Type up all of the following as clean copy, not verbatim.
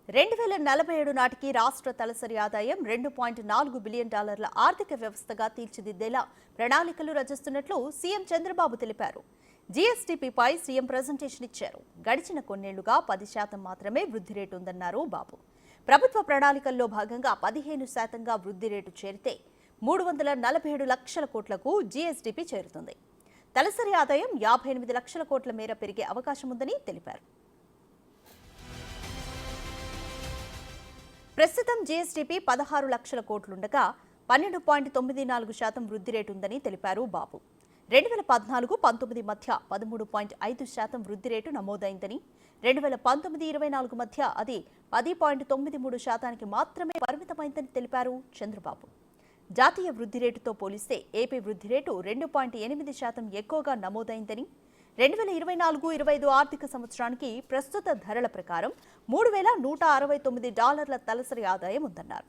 2047 నాటికి రాష్ట్ర తలసరి ఆదాయం $2.4 బిలియన్ ఆర్థిక వ్యవస్థగా తీర్చిదిద్దేలా ప్రణాళికలు రచిస్తున్నట్లు సీఎం చంద్రబాబు తెలిపారు. జీఎస్టీపీపై సీఎం ప్రెజెంటేషన్ ఇచ్చారు. గడిచిన కొన్నేళ్లుగా 10% మాత్రమే వృద్ధి రేటు ఉందన్నారు బాబు. ప్రభుత్వ ప్రణాళికల్లో భాగంగా 15%గా వృద్ధి రేటు చేరితే 347 లక్షల కోట్లకు జీఎస్టీపీ చేరుతుంది. తలసరి ఆదాయం 58 లక్షల కోట్ల మేర పెరిగే అవకాశం ఉందని తెలిపారు. ప్రస్తుతం జీఎస్టీపీ 16 లక్షల కోట్లుండగా 12.94% వృద్ధి రేటు ఉందని తెలిపారు బాబు. 2014-19 మధ్య 13.5% వృద్ధి రేటు నమోదైందని, 2019-24 మధ్య అది 10.93% మాత్రమే పరిమితమైందని తెలిపారు చంద్రబాబు. జాతీయ వృద్ధి రేటుతో పోలిస్తే ఏపీ వృద్ధి రేటు 2.8% ఎక్కువగా నమోదైందని, 2024-25 ఆర్థిక సంవత్సరానికి ప్రస్తుత ధరల ప్రకారం $3,169 తలసరి ఆదాయం ఉందన్నారు.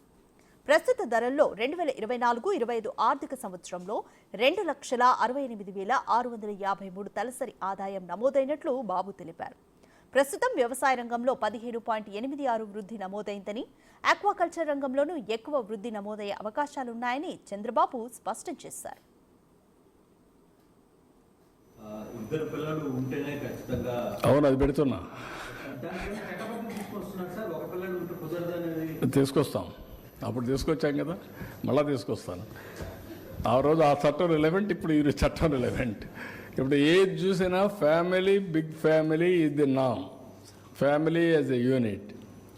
ప్రస్తుత ధరల్లో 2024-25 ఆర్థిక సంవత్సరంలో 2,68,653 తలసరి ఆదాయం నమోదైనట్లు బాబు తెలిపారు. ప్రస్తుతం వ్యవసాయ రంగంలో 15.86 వృద్ధి నమోదైందని, ఆక్వాకల్చర్ రంగంలోనూ ఎక్కువ వృద్ధి నమోదయ్యే అవకాశాలున్నాయని చంద్రబాబు స్పష్టం చేశారు. అవును, అది పెడుతున్నా, తీసుకొస్తాం. అప్పుడు తీసుకొచ్చాం కదా, మళ్ళీ తీసుకొస్తాను. ఆ రోజు ఆ చట్టం రిలవెంట్, ఇప్పుడు ఈ చట్టం రిలవెంట్. ఇప్పుడు ఏది చూసినా family, big family is the నామ్. Family as a unit,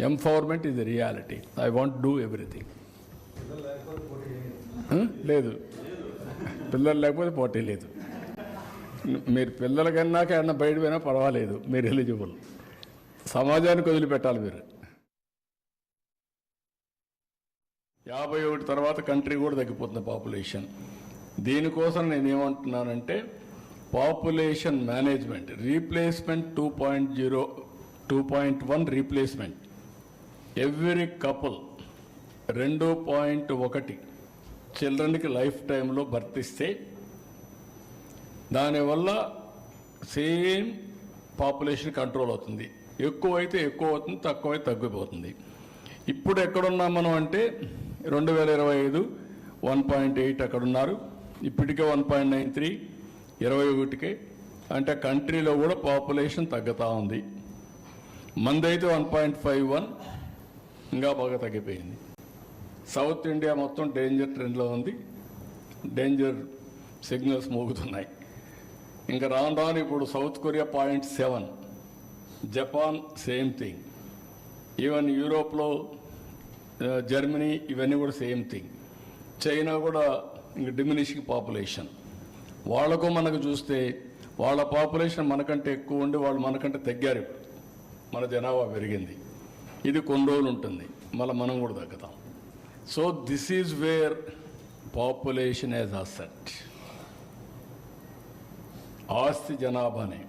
empowerment is a reality. I want do everything. లేదు, పిల్లలు లేకపోతే పోటీ లేదు. మీరు పిల్లల కన్నాక ఏమన్నా బయట పోయినా పర్వాలేదు, మీరు ఎలిజిబుల్. సమాజానికి వదిలిపెట్టాలి మీరు. 51 తర్వాత కంట్రీ కూడా తగ్గిపోతుంది పాపులేషన్. దీనికోసం నేను ఏమంటున్నానంటే population management, replacement 2.0, 2.1 replacement. Every couple 2.1 చిల్డ్రన్కి లైఫ్ టైంలో భర్తిస్తే దానివల్ల సేమ్ పాపులేషన్ కంట్రోల్ అవుతుంది. ఎక్కువైతే ఎక్కువ అవుతుంది, తక్కువైతే తగ్గిపోతుంది. ఇప్పుడు ఎక్కడున్నాం మనం అంటే 2025 1.8 అక్కడున్నారు, ఇప్పటికే 1.93, 21కే. అంటే కంట్రీలో కూడా పాపులేషన్ తగ్గుతూ ఉంది. మందైతే 1.51, ఇంకా బాగా తగ్గిపోయింది. సౌత్ ఇండియా మొత్తం డేంజర్ ట్రెండ్లో ఉంది, డేంజర్ సిగ్నల్స్ మోగుతున్నాయి. ఇంకా రాను రాను ఇప్పుడు south Korea 0.7, Japan same thing, even యూరోప్లో జర్మనీ ఇవన్నీ కూడా సేమ్ థింగ్. చైనా కూడా ఇంక డిమినిషింగ్ పాపులేషన్. వాళ్లకు మనకు చూస్తే వాళ్ళ పాపులేషన్ మనకంటే ఎక్కువ ఉండి వాళ్ళు మనకంటే తగ్గారు. ఇప్పుడు మన జనాభా పెరిగింది. ఇది కొన్ని రోజులు ఉంటుంది, మళ్ళీ మనం కూడా తగ్గుతాం. So this is where population as asset. ఆస్తి జనాభాని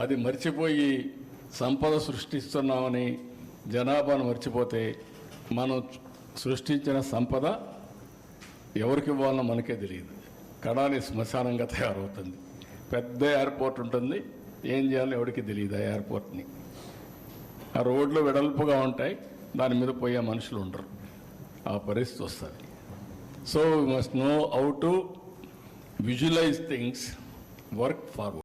అది మర్చిపోయి సంపద సృష్టిస్తున్నామని జనాభాను మర్చిపోతే మనం సృష్టించిన సంపద ఎవరికి ఇవ్వాలనో మనకే తెలియదు. కడాలి శ్మశానంగా తయారవుతుంది. పెద్ద ఎయిర్పోర్ట్ ఉంటుంది, ఏం చేయాలో ఎవరికి తెలియదు. ఆ ఎయిర్పోర్ట్ని, ఆ రోడ్లు వెడల్పుగా ఉంటాయి, దాని మీద పోయే మనుషులు ఉండరు. ఆ పరిస్థితి వస్తుంది. So we must know how to visualise things, work forward.